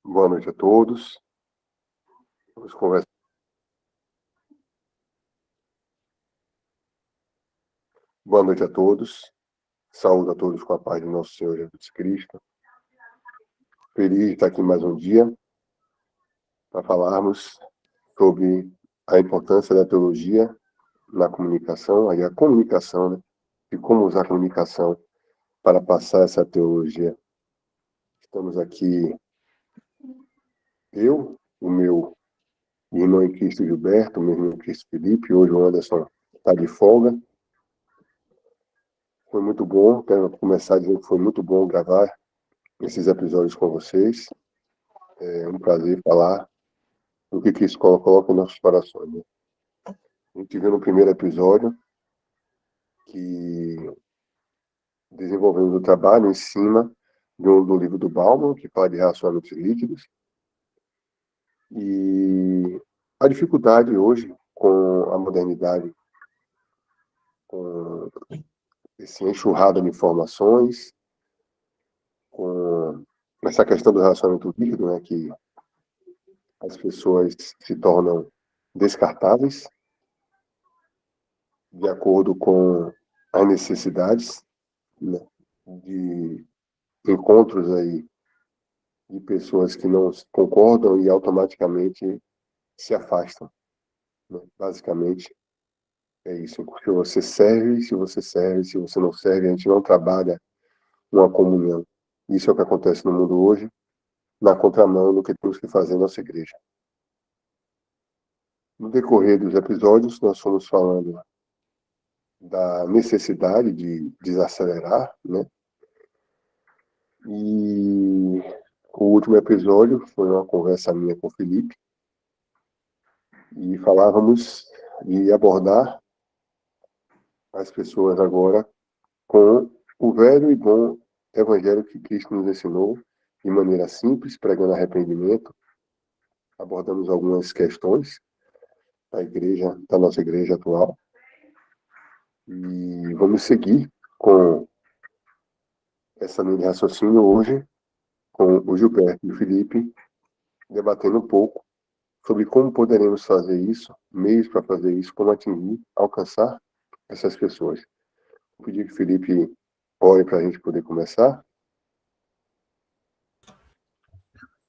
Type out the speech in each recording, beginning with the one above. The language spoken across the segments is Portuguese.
Boa noite a todos. Vamos conversar. Boa noite a todos. Saúde a todos com a paz do nosso Senhor Jesus Cristo. Feliz de estar aqui mais um dia para falarmos sobre a importância da teologia na comunicação, aí a comunicação, né? E como usar a comunicação para passar essa teologia. Estamos aqui, eu, o meu irmão em Cristo Gilberto, meu irmão em Cristo Felipe, hoje o Anderson está de folga. Foi muito bom, quero começar dizendo que foi muito bom gravar esses episódios com vocês. É um prazer falar do que Cristo coloca em nossos corações. Né? A gente viu no primeiro episódio que desenvolvemos o trabalho em cima do livro do Bauman, que fala de relacionamentos líquidos. E a dificuldade hoje com a modernidade, com esse enxurrado de informações, com essa questão do relacionamento líquido, né, que as pessoas se tornam descartáveis de acordo com as necessidades, né, de encontros aí de pessoas que não concordam e automaticamente se afastam. Né? Basicamente é isso. Se você serve, se você serve, se você não serve, a gente não trabalha uma comunhão. Isso é o que acontece no mundo hoje, na contramão do que temos que fazer na nossa igreja. No decorrer dos episódios, nós fomos falando da necessidade de desacelerar, né? E o último episódio foi uma conversa minha com o Felipe e falávamos de abordar as pessoas agora com o velho e bom evangelho que Cristo nos ensinou de maneira simples, pregando arrependimento. Abordamos algumas questões da igreja, da nossa igreja atual. E vamos seguir com essa linha de raciocínio hoje com o Gilberto e o Felipe, debatendo um pouco sobre como poderemos fazer isso, meios para fazer isso, como atingir, alcançar essas pessoas. Vou pedir que o Felipe ore para a gente poder começar.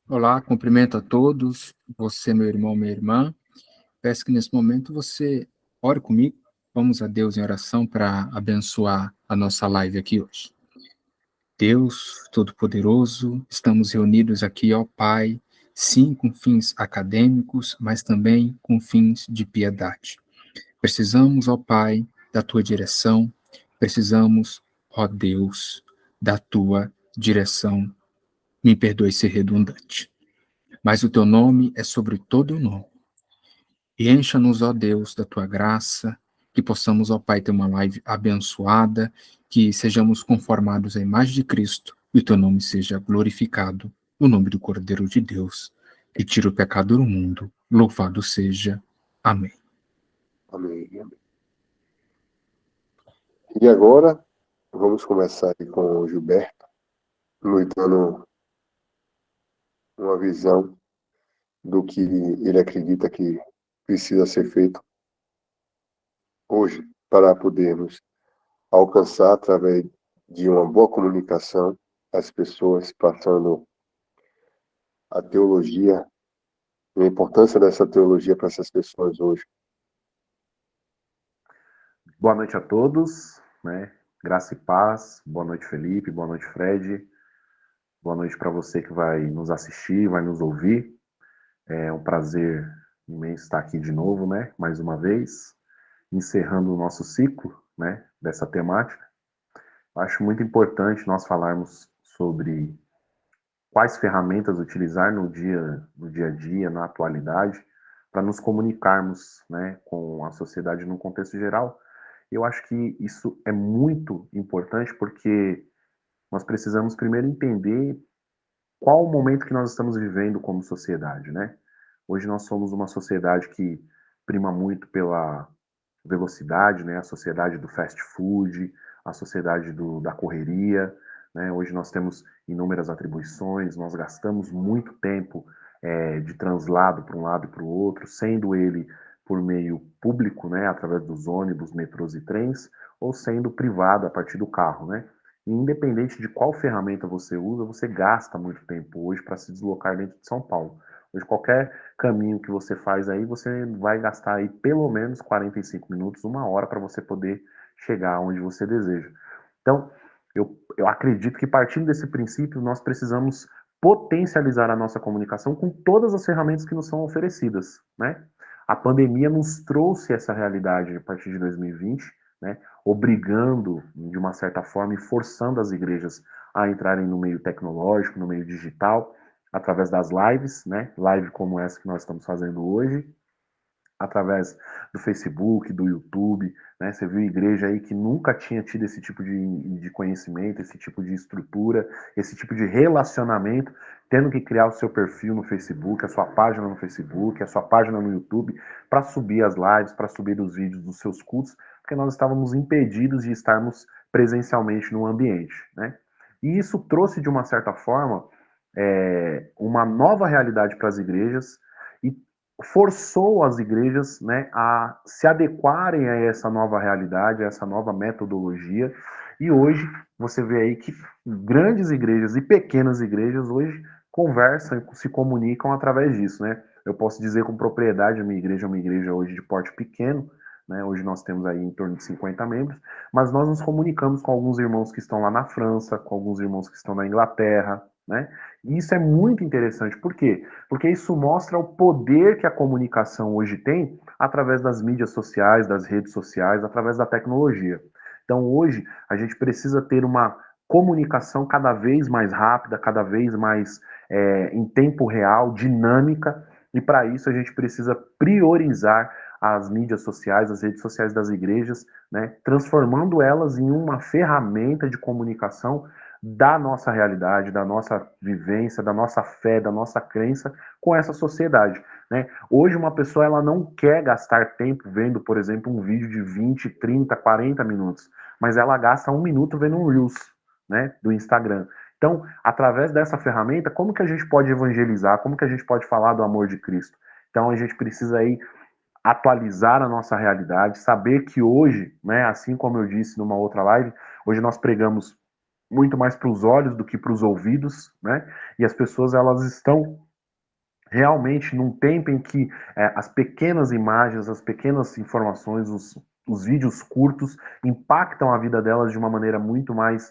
Olá, cumprimento a todos, você, meu irmão, minha irmã. Peço que nesse momento você ore comigo. Vamos a Deus em oração para abençoar a nossa live aqui hoje. Deus Todo-Poderoso, estamos reunidos aqui, ó Pai, sim, com fins acadêmicos, mas também com fins de piedade. Precisamos, ó Pai, da Tua direção, precisamos, ó Deus, da Tua direção. Me perdoe ser redundante. Mas o Teu nome é sobre todo o nome. E encha-nos, ó Deus, da Tua graça, que possamos, ó Pai, ter uma live abençoada, que sejamos conformados à imagem de Cristo e o Teu nome seja glorificado, no nome do Cordeiro de Deus, que tira o pecado do mundo. Louvado seja. Amém. Amém. E agora, vamos começar aqui com o Gilberto, nos dando uma visão do que ele acredita que precisa ser feito hoje para podermos alcançar, através de uma boa comunicação, as pessoas passando a teologia, e a importância dessa teologia para essas pessoas hoje. Boa noite a todos, né? Graça e paz. Boa noite, Felipe. Boa noite, Fred. Boa noite para você que vai nos assistir, vai nos ouvir. É um prazer imenso estar aqui de novo, né? Mais uma vez, encerrando o nosso ciclo, né? Dessa temática. Acho muito importante nós falarmos sobre quais ferramentas utilizar no dia a dia, na atualidade, para nos comunicarmos, né, com a sociedade num contexto geral. Eu acho que isso é muito importante porque nós precisamos primeiro entender qual o momento que nós estamos vivendo como sociedade, né? Hoje nós somos uma sociedade que prima muito pela velocidade, né? A sociedade do fast food, a sociedade da correria, né? Hoje nós temos inúmeras atribuições, nós gastamos muito tempo de translado para um lado e para o outro, sendo ele por meio público, né, através dos ônibus, metrôs e trens, ou sendo privado a partir do carro, né? E independente de qual ferramenta você usa, você gasta muito tempo hoje para se deslocar dentro de São Paulo. Hoje, qualquer caminho que você faz aí, você vai gastar aí pelo menos 45 minutos, uma hora, para você poder chegar onde você deseja. Então, eu acredito que partindo desse princípio, nós precisamos potencializar a nossa comunicação com todas as ferramentas que nos são oferecidas, né? A pandemia nos trouxe essa realidade a partir de 2020, né? Obrigando, de uma certa forma, e forçando as igrejas a entrarem no meio tecnológico, no meio digital, através das lives, né? Live como essa que nós estamos fazendo hoje, através do Facebook, do YouTube, né? Você viu igreja aí que nunca tinha tido esse tipo de conhecimento, esse tipo de estrutura, esse tipo de relacionamento, tendo que criar o seu perfil no Facebook, a sua página no Facebook, a sua página no YouTube, para subir as lives, para subir os vídeos dos seus cultos, porque nós estávamos impedidos de estarmos presencialmente no ambiente, né? E isso trouxe, de uma certa forma, uma nova realidade para as igrejas, e forçou as igrejas, né, a se adequarem a essa nova realidade, a essa nova metodologia. E hoje você vê aí que grandes igrejas e pequenas igrejas hoje conversam e se comunicam através disso, né? Eu posso dizer com propriedade, a minha igreja é uma igreja hoje de porte pequeno, né? Hoje nós temos aí em torno de 50 membros, mas nós nos comunicamos com alguns irmãos que estão lá na França, com alguns irmãos que estão na Inglaterra, né? E isso é muito interessante. Por quê? Porque isso mostra o poder que a comunicação hoje tem através das mídias sociais, das redes sociais, através da tecnologia. Então, hoje, a gente precisa ter uma comunicação cada vez mais rápida, cada vez mais em tempo real, dinâmica, e para isso a gente precisa priorizar as mídias sociais, as redes sociais das igrejas, né, transformando elas em uma ferramenta de comunicação da nossa realidade, da nossa vivência, da nossa fé, da nossa crença com essa sociedade, né? Hoje uma pessoa ela não quer gastar tempo vendo, por exemplo, um vídeo de 20, 30, 40 minutos, mas ela gasta 1 minuto vendo um Reels, né, do Instagram. Então, através dessa ferramenta, como que a gente pode evangelizar? Como que a gente pode falar do amor de Cristo? Então, a gente precisa aí atualizar a nossa realidade, saber que hoje, né, assim como eu disse numa outra live, hoje nós pregamos muito mais para os olhos do que para os ouvidos, né? E as pessoas elas estão realmente num tempo em que as pequenas imagens, as pequenas informações, os vídeos curtos impactam a vida delas de uma maneira muito mais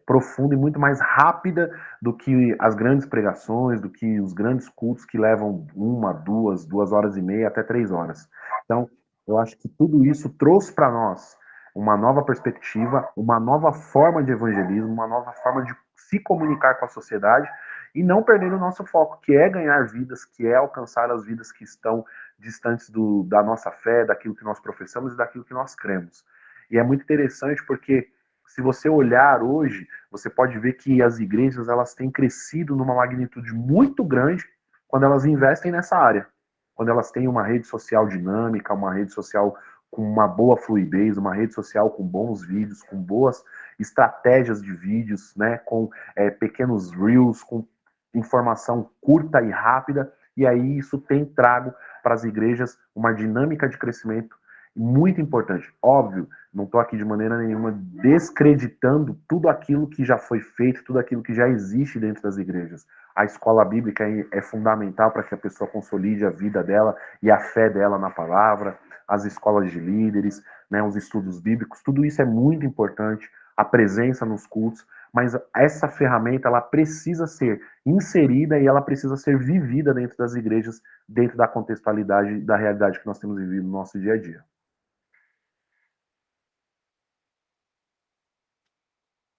profunda e muito mais rápida do que as grandes pregações, do que os grandes cultos que levam 1, 2 horas e meia até 3 horas. Então, eu acho que tudo isso trouxe para nós uma nova perspectiva, uma nova forma de evangelismo, uma nova forma de se comunicar com a sociedade e não perder o nosso foco, que é ganhar vidas, que é alcançar as vidas que estão distantes da nossa fé, daquilo que nós professamos e daquilo que nós cremos. E é muito interessante porque se você olhar hoje, você pode ver que as igrejas elas têm crescido numa magnitude muito grande quando elas investem nessa área. Quando elas têm uma rede social dinâmica, uma rede social com uma boa fluidez, uma rede social com bons vídeos, com boas estratégias de vídeos, né, com pequenos reels, com informação curta e rápida, e aí isso tem trago para as igrejas uma dinâmica de crescimento muito importante. Óbvio, não estou aqui de maneira nenhuma descreditando tudo aquilo que já foi feito, tudo aquilo que já existe dentro das igrejas. A escola bíblica é fundamental para que a pessoa consolide a vida dela e a fé dela na palavra, as escolas de líderes, né, os estudos bíblicos, tudo isso é muito importante, a presença nos cultos, mas essa ferramenta ela precisa ser inserida e ela precisa ser vivida dentro das igrejas, dentro da contextualidade da realidade que nós temos vivido no nosso dia a dia.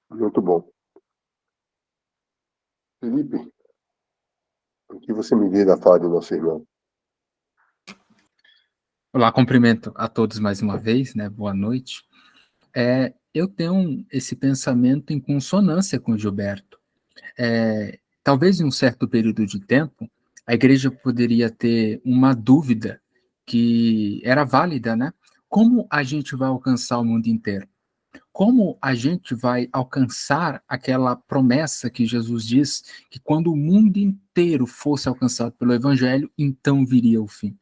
Muito bom. Felipe, o que você me diz da fala do nosso irmão? Olá, cumprimento a todos mais uma vez, né? Boa noite. Eu tenho esse pensamento em consonância com o Gilberto. Talvez em um certo período de tempo, a igreja poderia ter uma dúvida que era válida, né? Como a gente vai alcançar o mundo inteiro? como a gente vai alcançar aquela promessa que Jesus diz, que quando o mundo inteiro fosse alcançado pelo Evangelho, então viria o fim.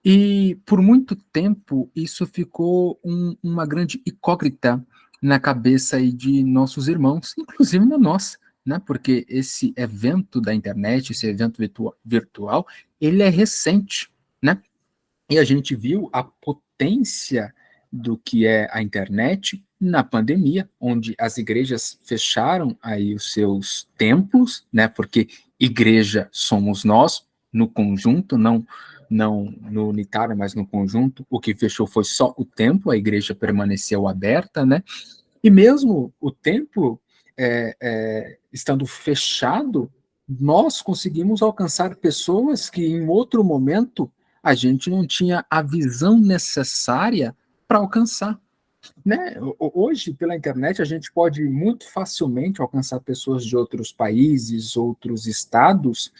E por muito tempo isso ficou uma grande incógnita na cabeça aí de nossos irmãos, inclusive na nossa, né? Porque esse evento da internet, esse evento virtual, ele é recente, né? E a gente viu a potência do que é a internet na pandemia, onde as igrejas fecharam aí os seus templos, né? Porque igreja somos nós no conjunto, não no unitário, mas no conjunto. O que fechou foi só o templo, a igreja permaneceu aberta, né? E mesmo o templo estando fechado, nós conseguimos alcançar pessoas que em outro momento a gente não tinha a visão necessária para alcançar. Né? Hoje, pela internet, a gente pode muito facilmente alcançar pessoas de outros países, outros estados,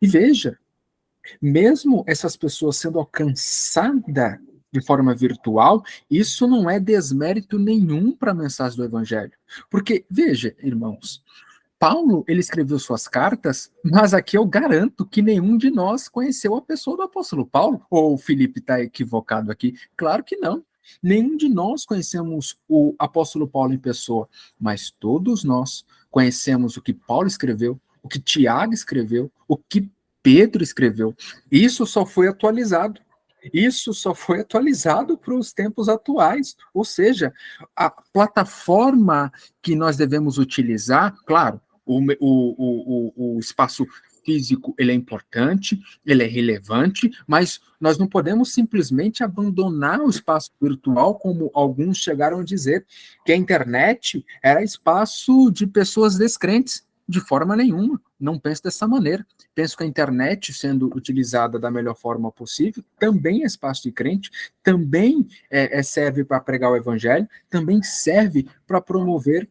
e veja, mesmo essas pessoas sendo alcançadas de forma virtual, isso não é desmérito nenhum para a mensagem do Evangelho. Porque, veja, irmãos, Paulo, ele escreveu suas cartas, mas aqui eu garanto que nenhum de nós conheceu a pessoa do apóstolo Paulo. Ou o Felipe está equivocado aqui? Claro que não. Nenhum de nós conhecemos o apóstolo Paulo em pessoa, mas todos nós conhecemos o que Paulo escreveu, o que Tiago escreveu, o que Pedro escreveu. Isso só foi atualizado. Isso só foi atualizado para os tempos atuais. Ou seja, a plataforma que nós devemos utilizar, claro, o espaço físico ele é importante, ele é relevante, mas nós não podemos simplesmente abandonar o espaço virtual, como alguns chegaram a dizer, que a internet era espaço de pessoas descrentes. De forma nenhuma, não penso dessa maneira. Penso que a internet, sendo utilizada da melhor forma possível, também é espaço de crente, também serve para pregar o evangelho, também serve para promover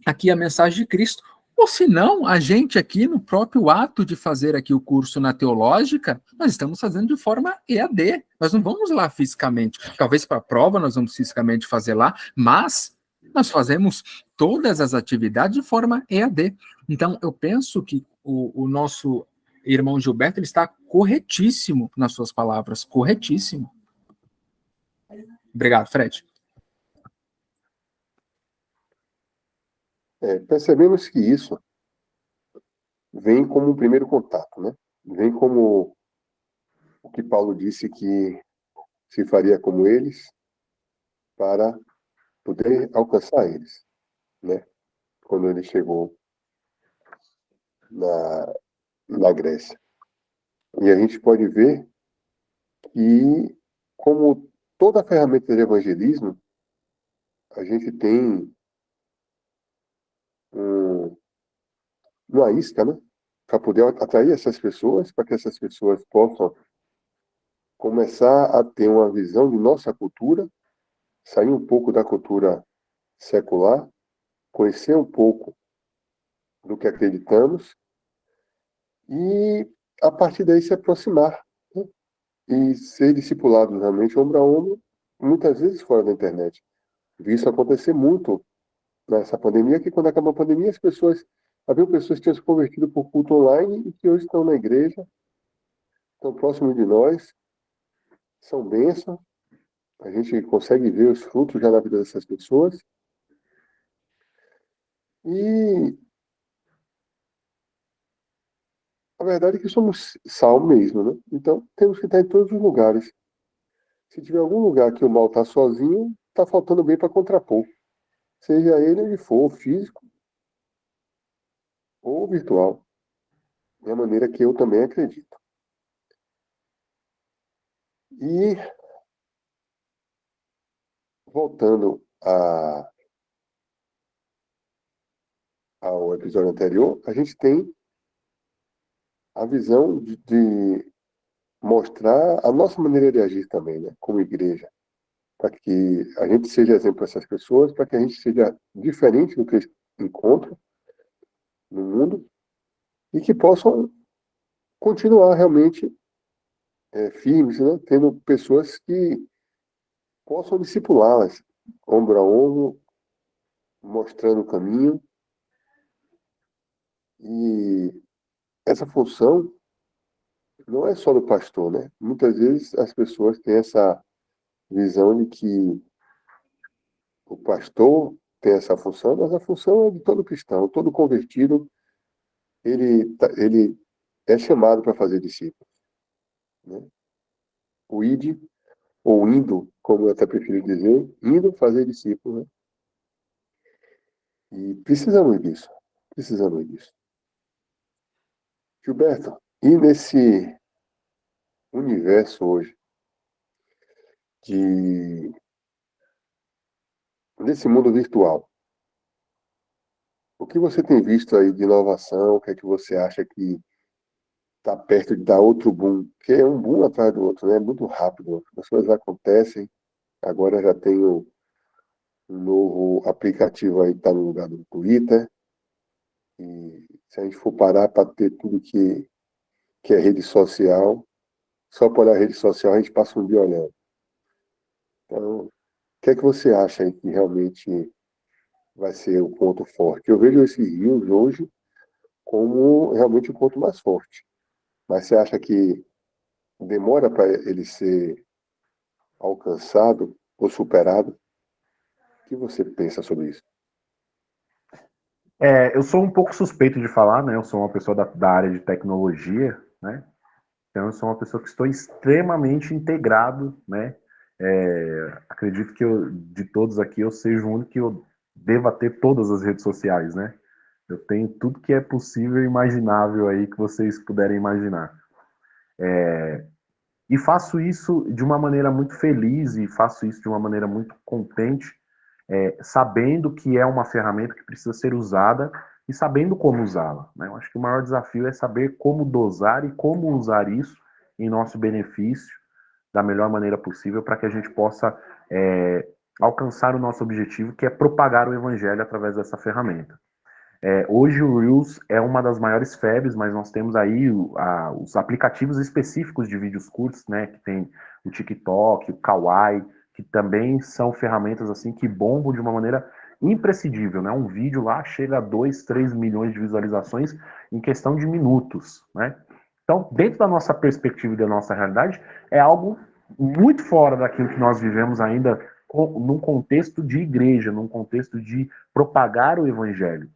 aqui a mensagem de Cristo. Ou se não, a gente aqui, no próprio ato de fazer aqui o curso na teológica, nós estamos fazendo de forma EAD. Nós não vamos lá fisicamente. Talvez para a prova nós vamos fisicamente fazer lá, mas nós fazemos todas as atividades de forma EAD. Então, eu penso que o nosso irmão Gilberto ele está corretíssimo nas suas palavras, corretíssimo. Obrigado, Fred. Percebemos que isso vem como um primeiro contato, né? Vem como o que Paulo disse que se faria como eles para poder alcançar eles, né? Quando ele chegou na Grécia. E a gente pode ver que, como toda ferramenta de evangelismo, a gente tem uma isca, né? Para poder atrair essas pessoas, para que essas pessoas possam começar a ter uma visão de nossa cultura, sair um pouco da cultura secular, conhecer um pouco do que acreditamos e, a partir daí, se aproximar, né? E ser discipulado realmente ombro a ombro, muitas vezes fora da internet. Vi isso acontecer muito nessa pandemia, que quando acabou a pandemia, havia pessoas que tinham se convertido por culto online e que hoje estão na igreja, estão próximos de nós, são bênçãos, a gente consegue ver os frutos já na vida dessas pessoas. E a verdade é que somos sal mesmo, né? Então temos que estar em todos os lugares. Se tiver algum lugar que o mal está sozinho, está faltando bem para contrapor. Seja ele onde for, físico ou virtual. É a maneira que eu também acredito. E, voltando ao episódio anterior, a gente tem a visão de mostrar a nossa maneira de agir também, né, como igreja, para que a gente seja exemplo para essas pessoas, para que a gente seja diferente do que eles encontram no mundo e que possam continuar realmente firmes, né, tendo pessoas que possam discipulá-las, ombro a ombro, mostrando o caminho. E essa função não é só do pastor, né? Muitas vezes as pessoas têm essa visão de que o pastor tem essa função, mas a função é de todo cristão, todo convertido, ele é chamado para fazer discípulos, né? O ide, ou indo, como eu até prefiro dizer, indo fazer discípulos, né? E precisamos disso. Gilberto, e nesse universo hoje, de, nesse mundo virtual, o que você tem visto aí de inovação? O que é que você acha que está perto de dar outro boom? Porque é um boom atrás do outro, né? É muito rápido. As coisas acontecem. Agora já tem um novo aplicativo aí que está no lugar do Twitter. E se a gente for parar para ter tudo que é rede social, só por olhar a rede social a gente passa um dia olhando. Então, o que é que você acha aí que realmente vai ser o ponto forte? Eu vejo esses rios hoje como realmente o ponto mais forte. Mas você acha que demora para ele ser alcançado ou superado? O que você pensa sobre isso? Eu sou um pouco suspeito de falar, né? Eu sou uma pessoa da área de tecnologia, né? Então, eu sou uma pessoa que estou extremamente integrado, né? Acredito que de todos aqui, eu seja o único que eu deva ter todas as redes sociais, né? Eu tenho tudo que é possível e imaginável aí que vocês puderem imaginar. E faço isso de uma maneira muito feliz e faço isso de uma maneira muito contente, sabendo que é uma ferramenta que precisa ser usada e sabendo como usá-la, né? Eu acho que o maior desafio é saber como dosar e como usar isso em nosso benefício da melhor maneira possível para que a gente possa alcançar o nosso objetivo, que é propagar o evangelho através dessa ferramenta. Hoje o Reels é uma das maiores febres, mas nós temos aí os aplicativos específicos de vídeos curtos, né? Que tem o TikTok, o Kawaii, que também são ferramentas assim que bombam de uma maneira imprescindível, né? Um vídeo lá chega a 2, 3 milhões de visualizações em questão de minutos, né? Então, dentro da nossa perspectiva e da nossa realidade, é algo muito fora daquilo que nós vivemos ainda num contexto de igreja, num contexto de propagar o evangelho.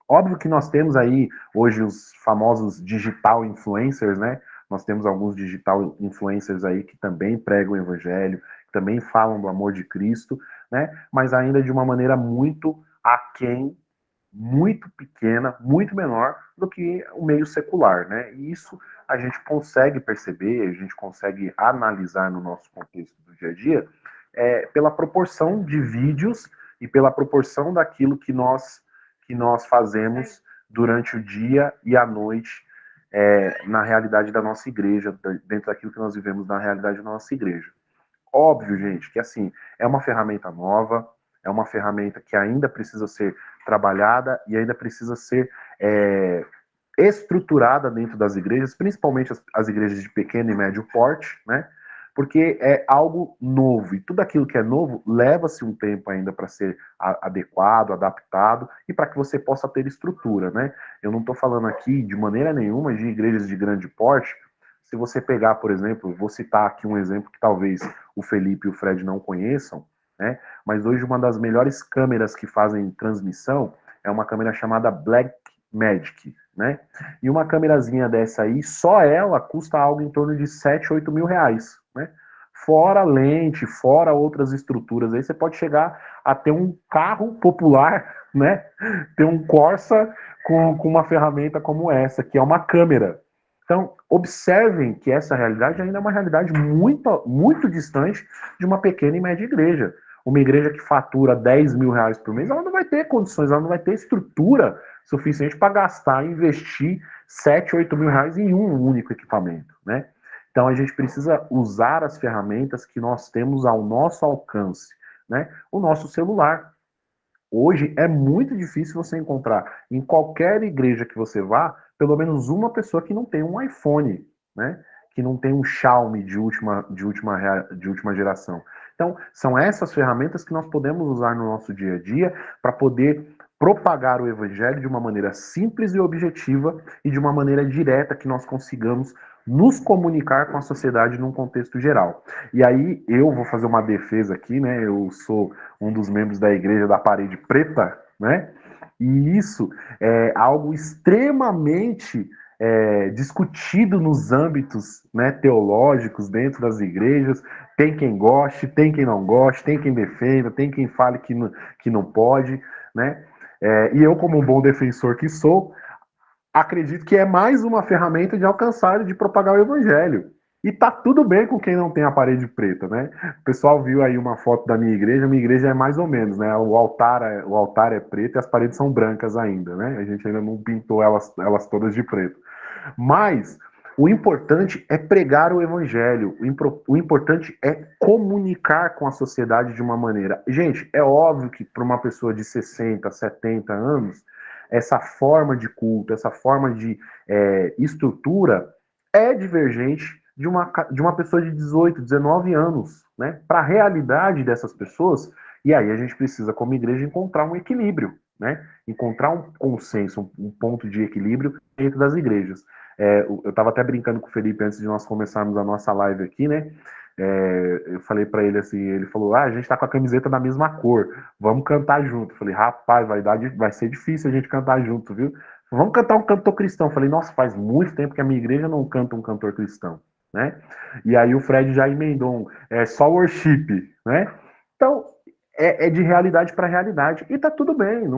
Óbvio que nós temos aí hoje os famosos digital influencers, né? Nós temos alguns digital influencers aí que também pregam o evangelho, que também falam do amor de Cristo, né? Mas ainda de uma maneira muito aquém, muito pequena, muito menor do que o meio secular, né? E isso a gente consegue perceber, a gente consegue analisar no nosso contexto do dia a dia, pela proporção de vídeos e pela proporção daquilo que nós fazemos durante o dia e a noite na realidade da nossa igreja, dentro daquilo que nós vivemos na realidade da nossa igreja. Óbvio, gente, que assim, é uma ferramenta nova, é uma ferramenta que ainda precisa ser trabalhada e ainda precisa ser estruturada dentro das igrejas, principalmente as igrejas de pequeno e médio porte, né? Porque é algo novo e tudo aquilo que é novo leva-se um tempo ainda para ser adequado, adaptado e para que você possa ter estrutura, né? Eu não estou falando aqui de maneira nenhuma de igrejas de grande porte. Se você pegar, por exemplo, vou citar aqui um exemplo que talvez o Felipe e o Fred não conheçam, né? Mas hoje uma das melhores câmeras que fazem transmissão é uma câmera chamada Blackmagic, né? E uma câmerazinha dessa aí, só ela custa algo em torno de 7, 8 mil reais, né? Fora lente, fora outras estruturas, aí você pode chegar a ter um carro popular, né? Ter um Corsa com uma ferramenta como essa, que é uma câmera. Então, observem que essa realidade ainda é uma realidade muito, muito distante de uma pequena e média igreja. Uma igreja que fatura 10 mil reais por mês, ela não vai ter condições, ela não vai ter estrutura suficiente para gastar, investir 7, 8 mil reais em um único equipamento, né? Então a gente precisa usar as ferramentas que nós temos ao nosso alcance, né? O nosso celular. Hoje é muito difícil você encontrar em qualquer igreja que você vá, pelo menos uma pessoa que não tem um iPhone, né? Que não tem um Xiaomi de última geração. Então, são essas ferramentas que nós podemos usar no nosso dia a dia para poder propagar o evangelho de uma maneira simples e objetiva e de uma maneira direta que nós consigamos nos comunicar com a sociedade num contexto geral. E aí eu vou fazer uma defesa aqui, né? Eu sou um dos membros da igreja da Parede Preta, né? E isso é algo extremamente discutido nos âmbitos, né, teológicos dentro das igrejas. Tem quem goste, tem quem não goste, tem quem defenda, tem quem fale que não pode, né? E eu, como um bom defensor que sou, acredito que é mais uma ferramenta de alcançar e de propagar o evangelho. E tá tudo bem com quem não tem a parede preta, né? O pessoal viu aí uma foto da minha igreja é mais ou menos, né? O altar é preto e as paredes são brancas ainda, né? A gente ainda não pintou elas todas de preto. Mas o importante é pregar o evangelho, o importante é comunicar com a sociedade de uma maneira. Gente, é óbvio que para uma pessoa de 60, 70 anos, essa forma de culto, essa forma de estrutura é divergente de uma pessoa de 18, 19 anos, né? Para a realidade dessas pessoas, e aí a gente precisa, como igreja, encontrar um equilíbrio, né? Encontrar um consenso, um ponto de equilíbrio dentro das igrejas. Eu estava até brincando com o Felipe antes de nós começarmos a nossa live aqui, né? Eu falei para ele assim, ele falou, a gente tá com a camiseta da mesma cor, vamos cantar junto. Eu falei, rapaz, vai ser difícil a gente cantar junto, viu? Vamos cantar um cantor cristão. Eu falei, nossa, faz muito tempo que a minha igreja não canta um cantor cristão, né? E aí o Fred já emendou só worship, né? Então, é de realidade para realidade. E tá tudo bem.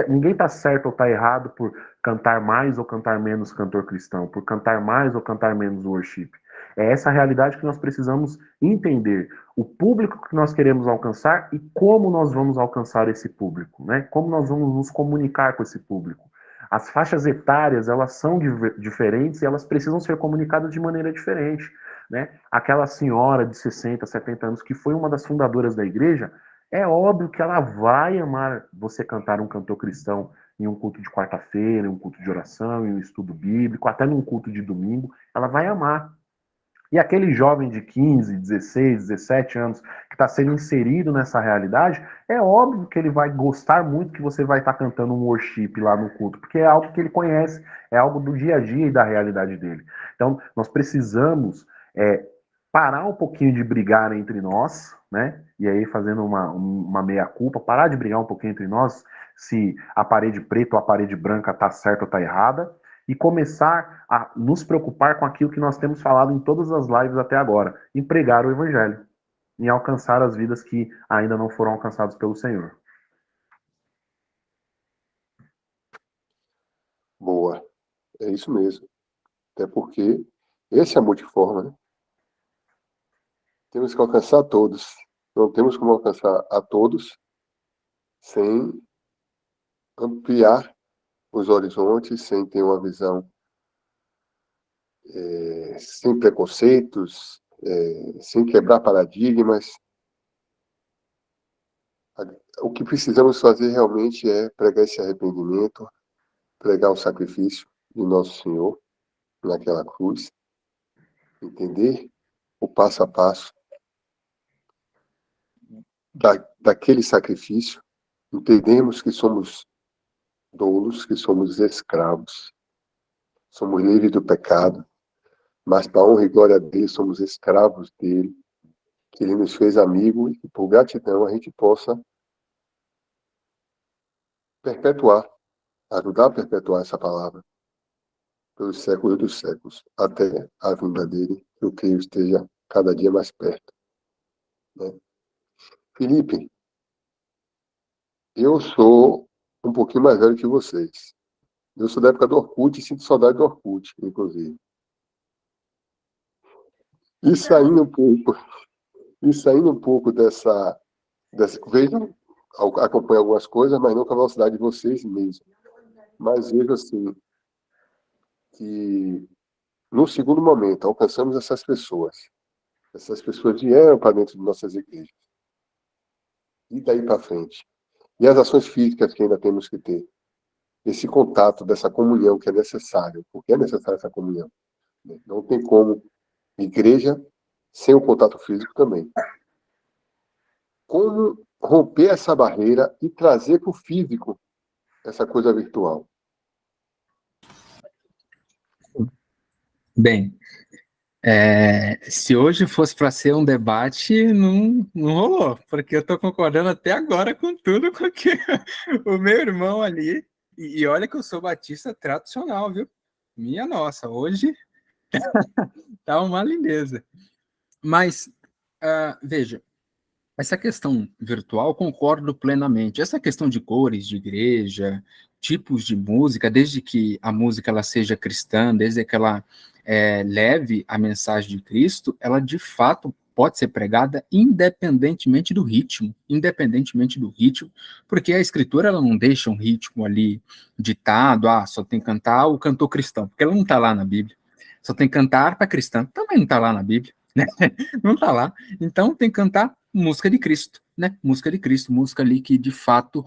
Ninguém tá certo ou tá errado por cantar mais ou cantar menos cantor cristão, por cantar mais ou cantar menos worship. É essa a realidade que nós precisamos entender. O público que nós queremos alcançar e como nós vamos alcançar esse público, né? Como nós vamos nos comunicar com esse público. As faixas etárias, elas são diferentes e elas precisam ser comunicadas de maneira diferente. Né? Aquela senhora de 60, 70 anos que foi uma das fundadoras da igreja, é óbvio que ela vai amar você cantar um cantor cristão em um culto de quarta-feira, em um culto de oração, em um estudo bíblico, até num culto de domingo, ela vai amar. E aquele jovem de 15, 16, 17 anos que está sendo inserido nessa realidade, é óbvio que ele vai gostar muito que você vai estar cantando um worship lá no culto, porque é algo que ele conhece, é algo do dia a dia e da realidade dele. Então, nós precisamos parar um pouquinho de brigar entre nós, né? E aí fazendo uma meia-culpa, parar de brigar um pouquinho entre nós, se a parede preta ou a parede branca está certa ou está errada, e começar a nos preocupar com aquilo que nós temos falado em todas as lives até agora, em pregar o evangelho, em alcançar as vidas que ainda não foram alcançadas pelo Senhor. Boa, é isso mesmo. Até porque esse é a multiforma, né? Temos que alcançar todos. Não temos como alcançar a todos sem ampliar os horizontes, sem ter uma visão sem preconceitos, sem quebrar paradigmas. O que precisamos fazer realmente é pregar esse arrependimento, pregar o sacrifício de Nosso Senhor naquela cruz, entender o passo a passo daquele sacrifício, entendemos que somos doulos, que somos escravos, somos livres do pecado, mas para a honra e glória dele, somos escravos dele, que ele nos fez amigo e que por gratidão a gente possa perpetuar, ajudar a perpetuar essa palavra pelos séculos dos séculos, até a vinda dele, que eu creio esteja cada dia mais perto. Né? Felipe, eu sou um pouquinho mais velho que vocês. Eu sou da época do Orkut e sinto saudade do Orkut, inclusive. E saindo um pouco dessa vejo, acompanho algumas coisas, mas não com a velocidade de vocês mesmo. Mas vejo assim, que no segundo momento alcançamos essas pessoas vieram para dentro de nossas igrejas. E daí para frente? E as ações físicas que ainda temos que ter? Esse contato, dessa comunhão que é necessário, porque é necessária essa comunhão. Não tem como igreja sem o contato físico também. como romper essa barreira e trazer para o físico essa coisa virtual? Bem, se hoje fosse para ser um debate, não rolou, porque eu estou concordando até agora com tudo com que o meu irmão ali, e olha que eu sou batista tradicional, viu? Minha nossa, hoje tá uma lindeza. Mas, veja, essa questão virtual, concordo plenamente. Essa questão de cores de igreja, tipos de música, desde que a música ela seja cristã, desde que ela leve a mensagem de Cristo, ela de fato pode ser pregada independentemente do ritmo, porque a Escritura ela não deixa um ritmo ali ditado, só tem que cantar o cantor cristão, porque ela não está lá na Bíblia. Só tem que cantar para cristã, também não está lá na Bíblia, né? Não está lá. Então tem que cantar música de Cristo, né? Música de Cristo, música ali que de fato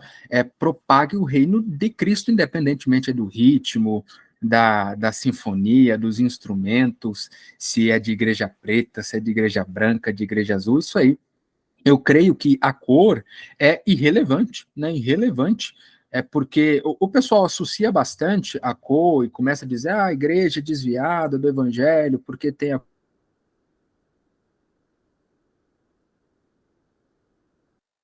propague o reino de Cristo, independentemente do ritmo, da sinfonia, dos instrumentos, se é de igreja preta, se é de igreja branca, de igreja azul, isso aí. Eu creio que a cor é irrelevante, né? Irrelevante. É porque o pessoal associa bastante a cor e começa a dizer, a igreja é desviada do evangelho, porque tem a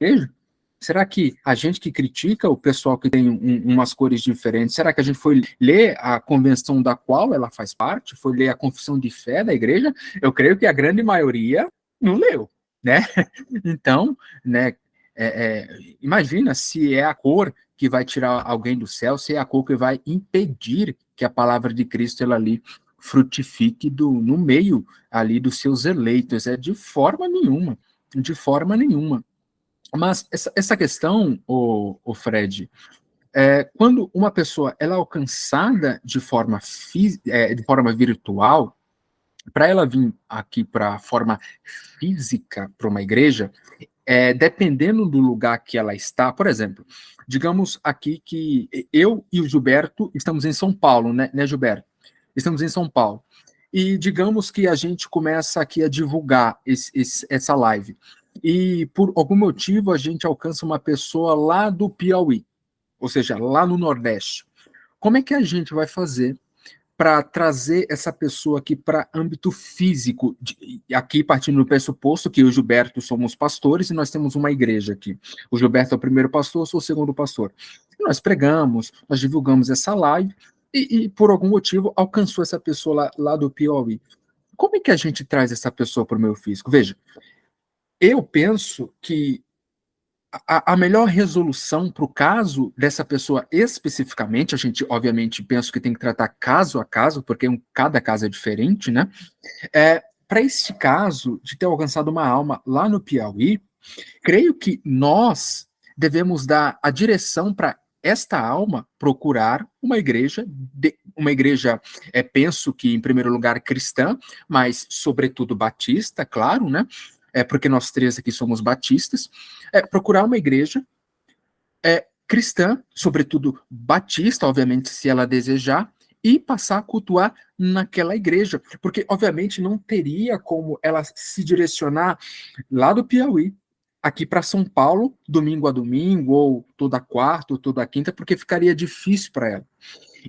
igreja? Será que a gente que critica o pessoal que tem umas cores diferentes, será que a gente foi ler a convenção da qual ela faz parte? Foi ler a confissão de fé da igreja? Eu creio que a grande maioria não leu, né? Então, né, imagina se é a cor que vai tirar alguém do céu, se é a cor que vai impedir que a palavra de Cristo ela ali frutifique no meio ali dos seus eleitos. De forma nenhuma, de forma nenhuma. Mas essa questão, o Fred, quando uma pessoa ela é alcançada de forma virtual, para ela vir aqui para a forma física para uma igreja, dependendo do lugar que ela está, por exemplo, digamos aqui que eu e o Gilberto estamos em São Paulo, né Gilberto? Estamos em São Paulo. E digamos que a gente começa aqui a divulgar essa live. E por algum motivo a gente alcança uma pessoa lá do Piauí, ou seja, lá no Nordeste. Como é que a gente vai fazer para trazer essa pessoa aqui para âmbito físico, aqui partindo do pressuposto que eu e o Gilberto somos pastores e nós temos uma igreja aqui. O Gilberto é o primeiro pastor, eu sou o segundo pastor. E nós pregamos, nós divulgamos essa live e por algum motivo alcançou essa pessoa lá do Piauí. Como é que a gente traz essa pessoa para o meio físico? Veja, eu penso que a melhor resolução para o caso dessa pessoa especificamente, a gente obviamente pensa que tem que tratar caso a caso, porque cada caso é diferente, né? Para este caso de ter alcançado uma alma lá no Piauí, creio que nós devemos dar a direção para esta alma procurar uma igreja, penso que em primeiro lugar cristã, mas sobretudo batista, claro, né? Porque nós três aqui somos batistas, procurar uma igreja cristã, sobretudo batista, obviamente, se ela desejar, e passar a cultuar naquela igreja, porque obviamente não teria como ela se direcionar lá do Piauí, aqui para São Paulo, domingo a domingo, ou toda quarta, ou toda quinta, porque ficaria difícil para ela.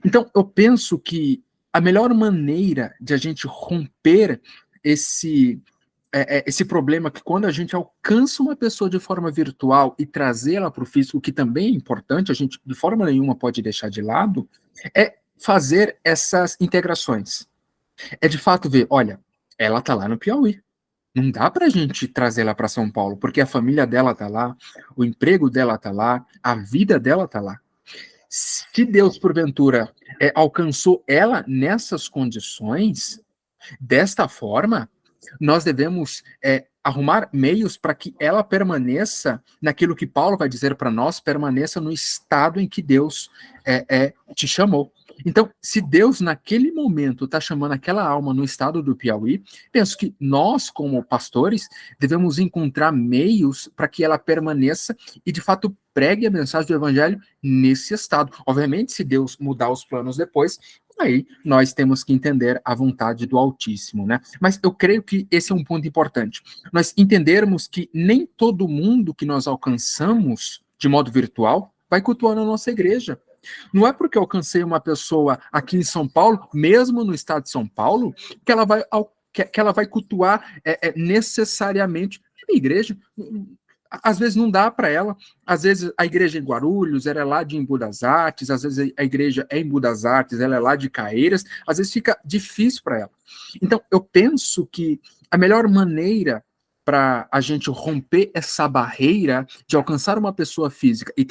Então, eu penso que a melhor maneira de a gente romper esse problema que quando a gente alcança uma pessoa de forma virtual e trazê-la para o físico, que também é importante, a gente de forma nenhuma pode deixar de lado, é fazer essas integrações. É de fato ver, olha, ela está lá no Piauí. Não dá para a gente trazê-la para São Paulo, porque a família dela está lá, o emprego dela está lá, a vida dela está lá. Se Deus, porventura, alcançou ela nessas condições, desta forma, nós devemos arrumar meios para que ela permaneça naquilo que Paulo vai dizer para nós, permaneça no estado em que Deus te chamou. Então, se Deus naquele momento está chamando aquela alma no estado do Piauí, penso que nós, como pastores, devemos encontrar meios para que ela permaneça e, de fato, pregue a mensagem do evangelho nesse estado. Obviamente, se Deus mudar os planos depois, Aí nós temos que entender a vontade do Altíssimo, né? Mas eu creio que esse é um ponto importante. Nós entendermos que nem todo mundo que nós alcançamos de modo virtual vai cultuar na nossa igreja. Não é porque eu alcancei uma pessoa aqui em São Paulo, mesmo no estado de São Paulo, que ela vai cultuar necessariamente a minha igreja. Às vezes não dá para ela, às vezes a igreja em Guarulhos, ela é lá de Embu das Artes, às vezes a igreja é em Embu das Artes, ela é lá de Caeiras, às vezes fica difícil para ela. Então, eu penso que a melhor maneira para a gente romper essa barreira de alcançar uma pessoa física e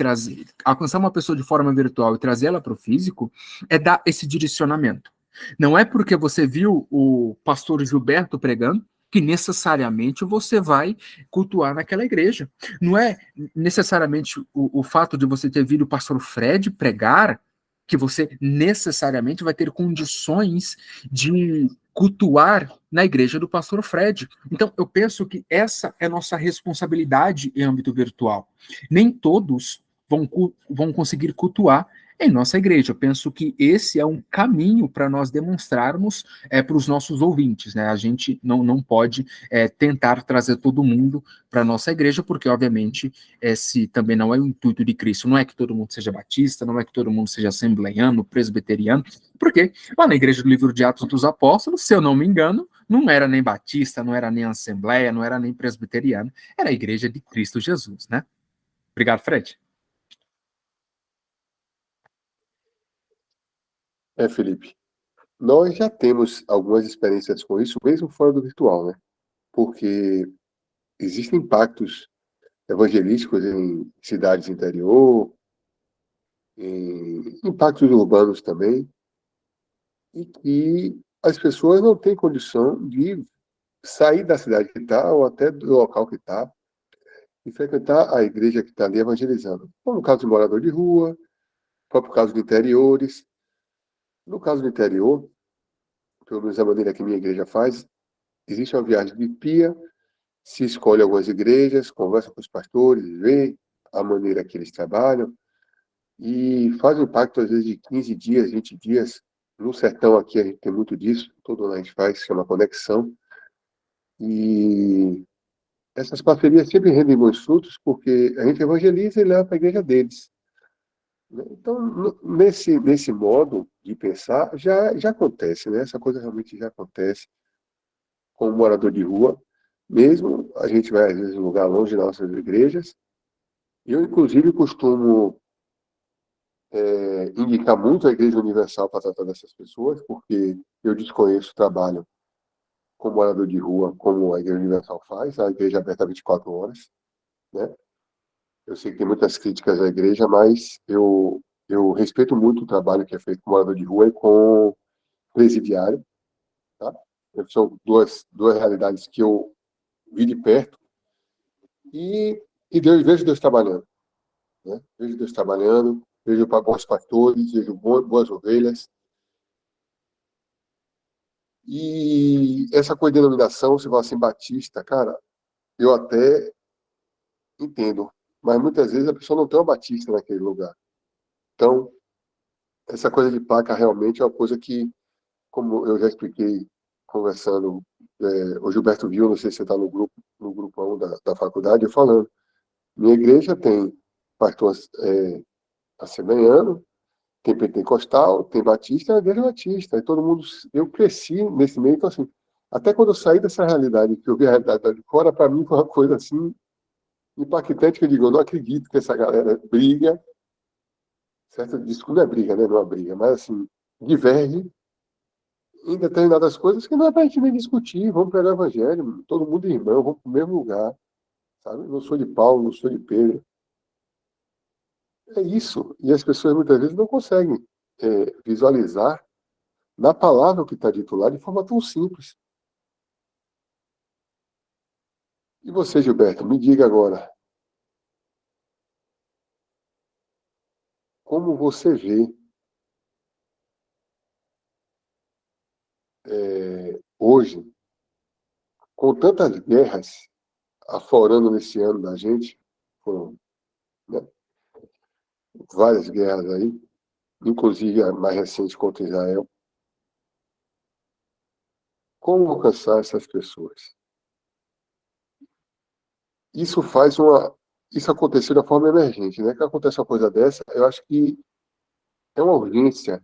alcançar uma pessoa de forma virtual e trazê-la para o físico é dar esse direcionamento. Não é porque você viu o pastor Gilberto pregando que necessariamente você vai cultuar naquela igreja. Não é necessariamente o fato de você ter visto o pastor Fred pregar que você necessariamente vai ter condições de cultuar na igreja do pastor Fred. Então, eu penso que essa é nossa responsabilidade em âmbito virtual. Nem todos vão conseguir cultuar em nossa igreja. Eu penso que esse é um caminho para nós demonstrarmos para os nossos ouvintes, né? A gente não pode tentar trazer todo mundo para a nossa igreja, porque, obviamente, esse também não é o intuito de Cristo. Não é que todo mundo seja batista, não é que todo mundo seja assembleiano, presbiteriano, porque lá na igreja do livro de Atos dos Apóstolos, se eu não me engano, não era nem batista, não era nem assembleia, não era nem presbiteriano, era a igreja de Cristo Jesus, né? Obrigado, Fred. Felipe, nós já temos algumas experiências com isso, mesmo fora do virtual, né? Porque existem impactos evangelísticos em cidades interior, em impactos urbanos também, e que as pessoas não têm condição de sair da cidade que está, ou até do local que está, e frequentar a igreja que está ali evangelizando. Como no caso de morador de rua, próprio caso de interiores. No caso do interior, pelo menos a maneira que minha igreja faz, existe uma viagem de pia, se escolhe algumas igrejas, conversa com os pastores, vê a maneira que eles trabalham, e faz um pacto, às vezes, de 15 dias, 20 dias. No sertão aqui a gente tem muito disso, todo ano a gente faz, chama conexão. E essas parcerias sempre rendem bons frutos, porque a gente evangeliza e leva para a igreja deles. Então, nesse modo de pensar, já acontece, né? Essa coisa realmente já acontece com o morador de rua. Mesmo a gente vai, às vezes, em um lugar longe das nossas igrejas. Eu, inclusive, costumo indicar muito a Igreja Universal para tratar dessas pessoas, porque eu desconheço o trabalho com morador de rua como a Igreja Universal faz, a igreja é aberta 24 horas, né? Eu sei que tem muitas críticas à igreja, mas eu respeito muito o trabalho que é feito com morador de rua e com presidiário, tá? São duas realidades que eu vi de perto e vejo Deus trabalhando, né? Vejo Deus trabalhando, vejo bons pastores, vejo boas ovelhas. E essa coordenação, se fala assim, batista, cara, eu até entendo, mas muitas vezes a pessoa não tem uma batista naquele lugar. Então, essa coisa de placa realmente é uma coisa que, como eu já expliquei conversando, o Gilberto viu, não sei se você está no grupo 1 da faculdade, eu falando, minha igreja tem pastor assembleiano, tem pentecostal, tem batista, é a igreja batista, e todo mundo, eu cresci nesse meio, então assim, até quando eu saí dessa realidade, que eu vi a realidade de fora, para mim foi uma coisa assim, impactante, que eu digo, eu não acredito que essa galera briga, certo? Isso não é briga, né? Não é briga, mas assim, diverge em determinadas coisas que não é para a gente nem discutir, vamos pregar o evangelho, todo mundo é irmão, vamos para o mesmo lugar, sabe? Não sou de Paulo, não sou de Pedro. É isso. E as pessoas muitas vezes não conseguem visualizar na palavra o que está dito lá de forma tão simples. E você, Gilberto, me diga agora, como você vê hoje, com tantas guerras aflorando nesse ano da gente, foram, né, várias guerras aí, inclusive a mais recente contra Israel. como alcançar essas pessoas? Isso isso aconteceu de forma emergente, né? Que acontece uma coisa dessa, eu acho que é uma urgência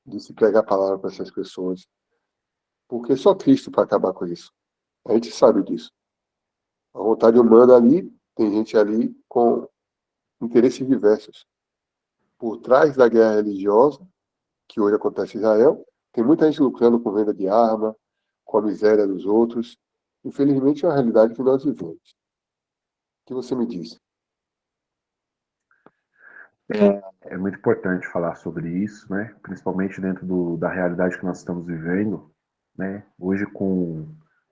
de se pregar a palavra para essas pessoas, porque só Cristo para acabar com isso. A gente sabe disso. A vontade humana ali, tem gente ali com interesses diversos. Por trás da guerra religiosa, que hoje acontece em Israel, tem muita gente lucrando com venda de arma, com a miséria dos outros. Infelizmente, é uma realidade que nós vivemos. O que você me diz? É muito importante falar sobre isso, né? Principalmente dentro da realidade que nós estamos vivendo, né? Hoje, com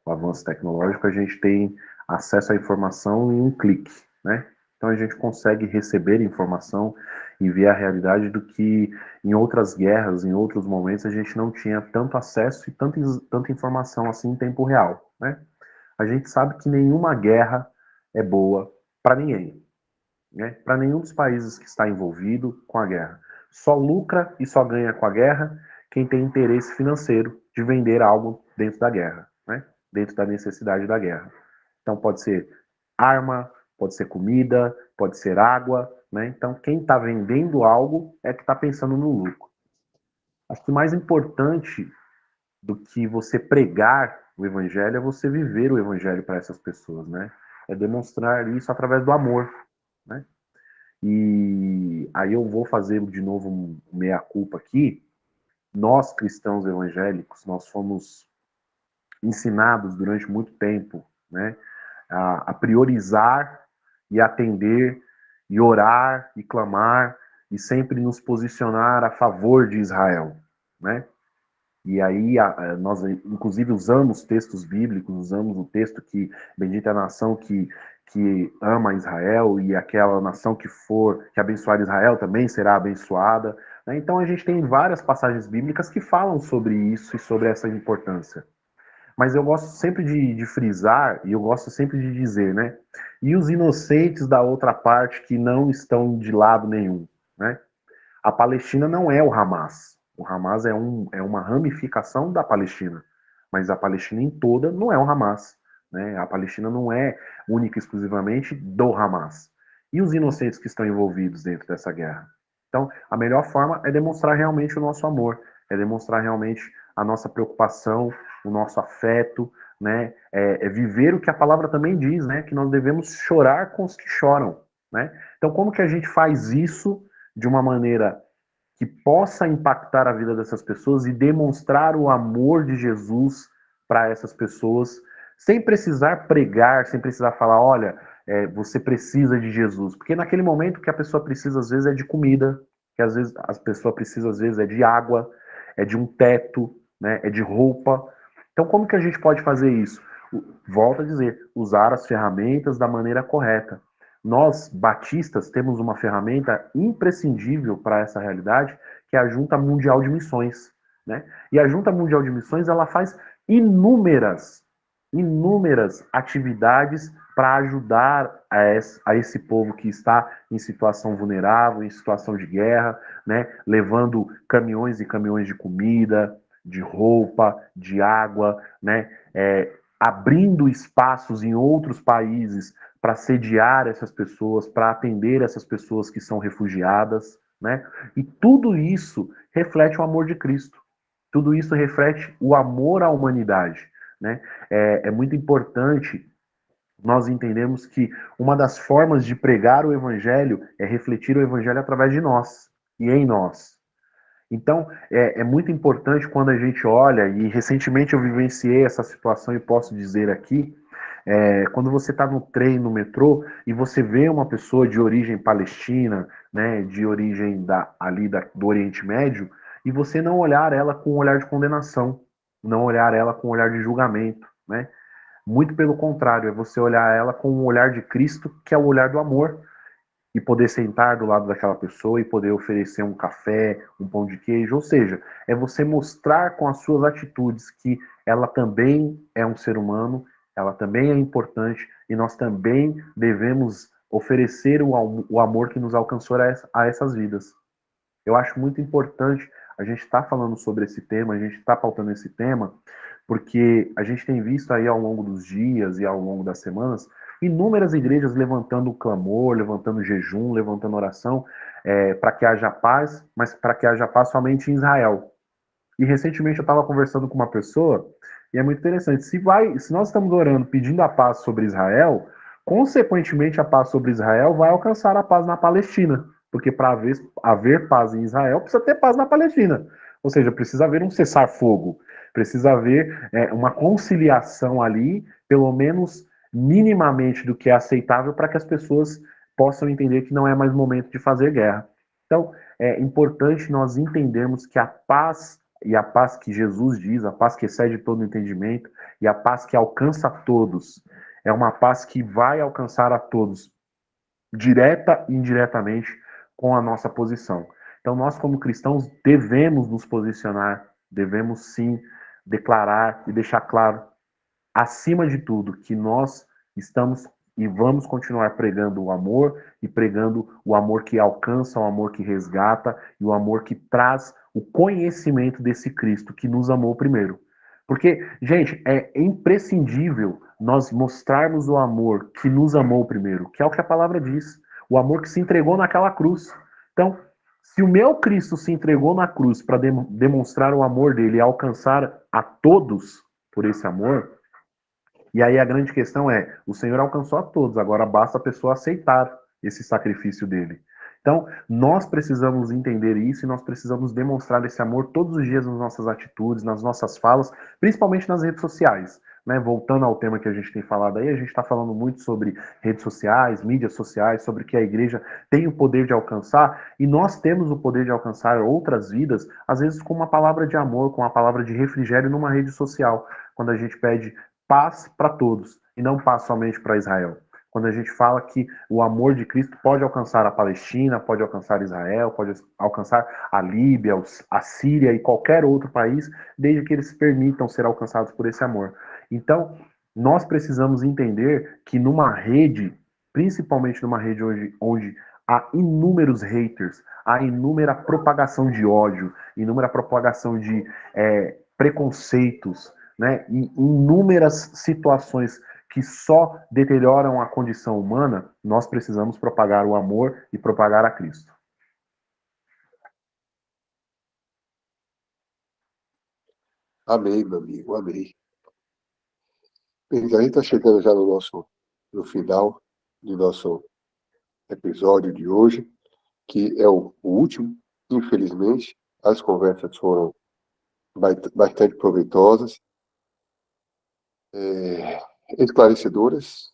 o avanço tecnológico, a gente tem acesso à informação em um clique, né? Então a gente consegue receber informação e ver a realidade do que em outras guerras, em outros momentos, a gente não tinha tanto acesso e tanta informação assim em tempo real, né? A gente sabe que nenhuma guerra é boa para ninguém, né? Para nenhum dos países que está envolvido com a guerra. Só lucra e só ganha com a guerra quem tem interesse financeiro de vender algo dentro da guerra, né? Dentro da necessidade da guerra. Então pode ser arma, pode ser comida, pode ser água, né? Então quem está vendendo algo é que está pensando no lucro. Acho que o mais importante do que você pregar o evangelho é você viver o evangelho para essas pessoas, né? É demonstrar isso através do amor, né? E aí eu vou fazer de novo um meia-culpa aqui. Nós, cristãos evangélicos, nós fomos ensinados durante muito tempo, né, a priorizar e atender e orar e clamar e sempre nos posicionar a favor de Israel, né? E aí nós, inclusive, usamos textos bíblicos, usamos o texto que bendita é a nação que ama Israel e aquela nação que abençoar Israel também será abençoada. Né? Então a gente tem várias passagens bíblicas que falam sobre isso e sobre essa importância. Mas eu gosto sempre de frisar e eu gosto sempre de dizer, né? E os inocentes da outra parte que não estão de lado nenhum, né? A Palestina não é o Hamas. O Hamas é uma ramificação da Palestina. Mas a Palestina em toda não é o Hamas. Né? A Palestina não é única e exclusivamente do Hamas. E os inocentes que estão envolvidos dentro dessa guerra? Então, a melhor forma é demonstrar realmente o nosso amor, é demonstrar realmente a nossa preocupação, o nosso afeto, né? É viver o que a palavra também diz, né? Que nós devemos chorar com os que choram. Né? Então, como que a gente faz isso de uma maneira que possa impactar a vida dessas pessoas e demonstrar o amor de Jesus para essas pessoas, sem precisar pregar, sem precisar falar, olha, você precisa de Jesus. Porque naquele momento que a pessoa precisa, às vezes, é de comida, que às vezes a pessoa precisa, às vezes, é de água, é de um teto, né, é de roupa. Então, como que a gente pode fazer isso? Volto a dizer, usar as ferramentas da maneira correta. Nós, batistas, temos uma ferramenta imprescindível para essa realidade, que é a Junta Mundial de Missões. Né? E a Junta Mundial de Missões ela faz inúmeras atividades para ajudar a esse povo que está em situação vulnerável, em situação de guerra, né? Levando caminhões e caminhões de comida, de roupa, de água, né? Abrindo espaços em outros países para sediar essas pessoas, para atender essas pessoas que são refugiadas, né? E tudo isso reflete o amor de Cristo. Tudo isso reflete o amor à humanidade, né? É muito importante nós entendermos que uma das formas de pregar o evangelho é refletir o evangelho através de nós e em nós. Então, é muito importante quando a gente olha, e recentemente eu vivenciei essa situação e posso dizer aqui, quando você está no trem, no metrô, e você vê uma pessoa de origem palestina, né, de origem do Oriente Médio, e você não olhar ela com um olhar de condenação, não olhar ela com um olhar de julgamento, né? Muito pelo contrário, é você olhar ela com um olhar de Cristo, que é o olhar do amor, e poder sentar do lado daquela pessoa e poder oferecer um café, um pão de queijo, ou seja, é você mostrar com as suas atitudes que ela também é um ser humano, ela também é importante e nós também devemos oferecer o amor que nos alcançou a essas vidas. Eu acho muito importante a gente estar falando sobre esse tema, a gente estar pautando esse tema, porque a gente tem visto aí ao longo dos dias e ao longo das semanas inúmeras igrejas levantando clamor, levantando jejum, levantando oração para que haja paz, mas para que haja paz somente em Israel. E recentemente eu estava conversando com uma pessoa, e é muito interessante, se nós estamos orando pedindo a paz sobre Israel, consequentemente a paz sobre Israel vai alcançar a paz na Palestina, porque para haver paz em Israel, precisa ter paz na Palestina. Ou seja, precisa haver um cessar-fogo, precisa haver uma conciliação ali, pelo menos minimamente do que é aceitável para que as pessoas possam entender que não é mais momento de fazer guerra. Então, é importante nós entendermos que a paz e a paz que Jesus diz, a paz que excede todo entendimento, e a paz que alcança a todos, é uma paz que vai alcançar a todos, direta e indiretamente, com a nossa posição. Então, nós, como cristãos, devemos nos posicionar, devemos sim declarar e deixar claro, acima de tudo, que nós estamos e vamos continuar pregando o amor e pregando o amor que alcança, o amor que resgata e o amor que traz o conhecimento desse Cristo que nos amou primeiro. Porque, gente, é imprescindível nós mostrarmos o amor que nos amou primeiro, que é o que a palavra diz, o amor que se entregou naquela cruz. Então, se o meu Cristo se entregou na cruz para demonstrar o amor dele e alcançar a todos por esse amor, e aí a grande questão é, o Senhor alcançou a todos, agora basta a pessoa aceitar esse sacrifício dele. Então, nós precisamos entender isso e nós precisamos demonstrar esse amor todos os dias nas nossas atitudes, nas nossas falas, principalmente nas redes sociais. Né? Voltando ao tema que a gente tem falado aí, a gente está falando muito sobre redes sociais, mídias sociais, sobre que a igreja tem o poder de alcançar, e nós temos o poder de alcançar outras vidas, às vezes com uma palavra de amor, com uma palavra de refrigério numa rede social, quando a gente pede paz para todos e não paz somente para Israel. Quando a gente fala que o amor de Cristo pode alcançar a Palestina, pode alcançar Israel, pode alcançar a Líbia, a Síria e qualquer outro país, desde que eles permitam ser alcançados por esse amor. Então, nós precisamos entender que numa rede, principalmente numa rede onde há inúmeros haters, há inúmera propagação de ódio, inúmera propagação de preconceitos, né, em inúmeras situações que só deterioram a condição humana, nós precisamos propagar o amor e propagar a Cristo. Amém, meu amigo, amém. Bem, a gente está chegando já no final do nosso episódio de hoje, que é o último, infelizmente. As conversas foram bastante proveitosas, esclarecedoras,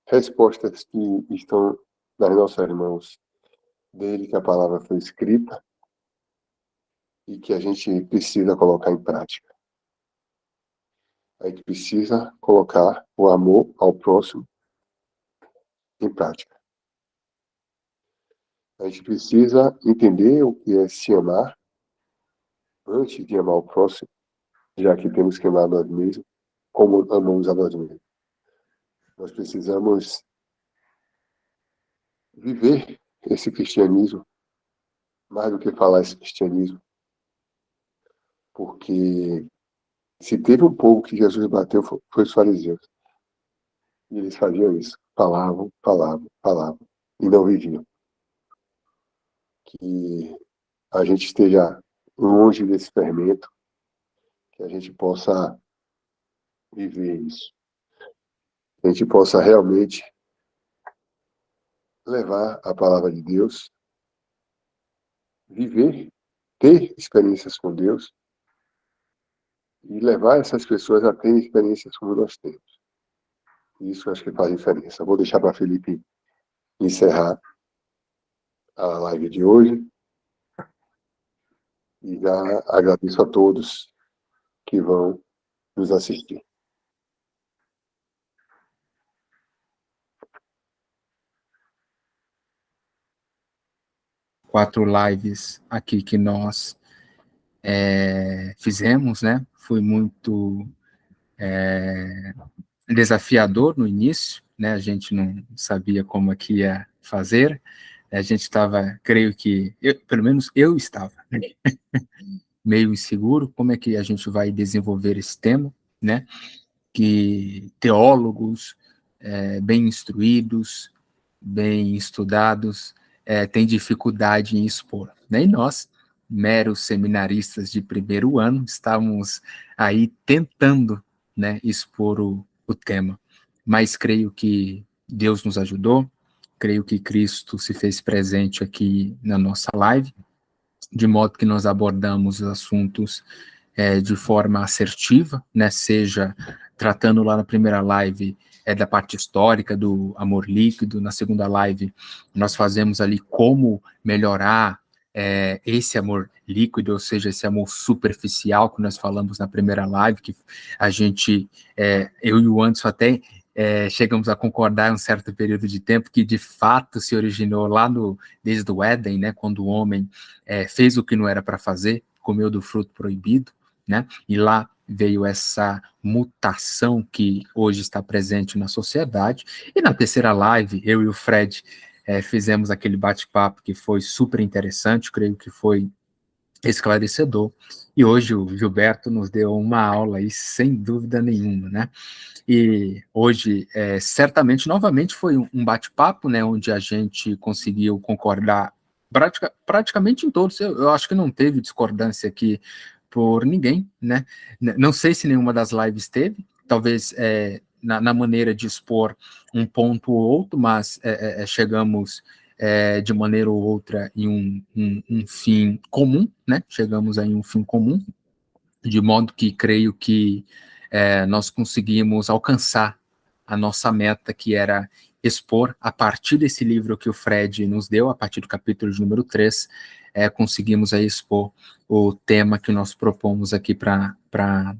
respostas que estão nas nossas mãos, desde que a palavra foi escrita e que a gente precisa colocar em prática. A gente precisa colocar o amor ao próximo em prática. A gente precisa entender o que é se amar antes de amar o próximo, já que temos que amar nós mesmos como amamos a nós mesmos. Nós precisamos viver esse cristianismo, mais do que falar esse cristianismo, porque se teve um povo que Jesus bateu, foi os fariseus. E eles faziam isso, falavam, e não viviam. Que a gente esteja longe desse fermento, que a gente possa viver isso. Que a gente possa realmente levar a palavra de Deus, viver, ter experiências com Deus e levar essas pessoas a terem experiências como nós temos. Isso acho que faz diferença. Vou deixar para Felipe encerrar a live de hoje e já agradeço a todos que vão nos assistir. Quatro lives aqui que nós fizemos, né? Foi muito desafiador no início, né? A gente não sabia como aqui ia fazer. A gente estava, creio que, pelo menos eu estava, né? meio inseguro, como é que a gente vai desenvolver esse tema, né? Que teólogos bem instruídos, bem estudados, têm dificuldade em expor, né? E nós, meros seminaristas de primeiro ano, estávamos aí tentando, né, expor o tema. Mas creio que Deus nos ajudou, creio que Cristo se fez presente aqui na nossa live, de modo que nós abordamos os assuntos de forma assertiva, né, seja tratando lá na primeira live da parte histórica do amor líquido, na segunda live nós fazemos ali como melhorar esse amor líquido, ou seja, esse amor superficial que nós falamos na primeira live, que a gente, eu e o Anderson até chegamos a concordar em um certo período de tempo que de fato se originou lá desde o Éden, né, quando o homem fez o que não era para fazer, comeu do fruto proibido, né, e lá veio essa mutação que hoje está presente na sociedade. E na terceira live, eu e o Fred fizemos aquele bate-papo que foi super interessante, creio que foi esclarecedor, e hoje o Gilberto nos deu uma aula aí, sem dúvida nenhuma, né? E hoje, certamente, novamente foi um bate-papo, né, onde a gente conseguiu concordar praticamente em todos. Eu acho que não teve discordância aqui por ninguém, né? Não sei se nenhuma das lives teve, talvez na maneira de expor um ponto ou outro, mas chegamos de maneira ou outra em um fim comum, né? Chegamos aí em um fim comum, de modo que creio que nós conseguimos alcançar a nossa meta, que era expor, a partir desse livro que o Fred nos deu, a partir do capítulo de número 3, conseguimos aí expor o tema que nós propomos aqui para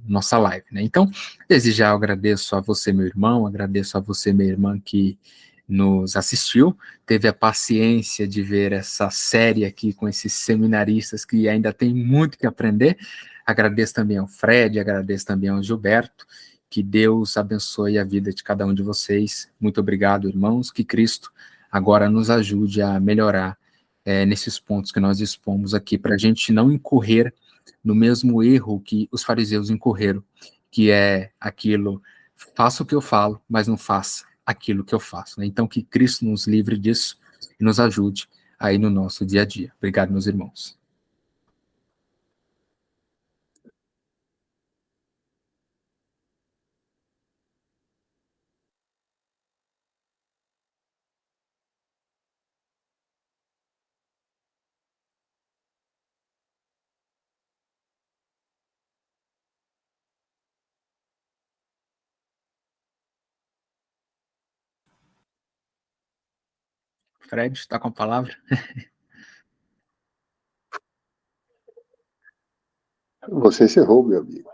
nossa live, né? Então, desde já eu agradeço a você, meu irmão, agradeço a você, minha irmã, que nos assistiu, teve a paciência de ver essa série aqui com esses seminaristas que ainda tem muito que aprender. Agradeço também ao Fred, agradeço também ao Gilberto, que Deus abençoe a vida de cada um de vocês. Muito obrigado, irmãos, que Cristo agora nos ajude a melhorar nesses pontos que nós expomos aqui, para a gente não incorrer no mesmo erro que os fariseus incorreram, que é aquilo, faça o que eu falo, mas não faça aquilo que eu faço, né? Então, que Cristo nos livre disso e nos ajude aí no nosso dia a dia. Obrigado, meus irmãos. Fred, está com a palavra? Você encerrou, meu amigo.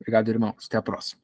Obrigado, irmãos. Até a próxima.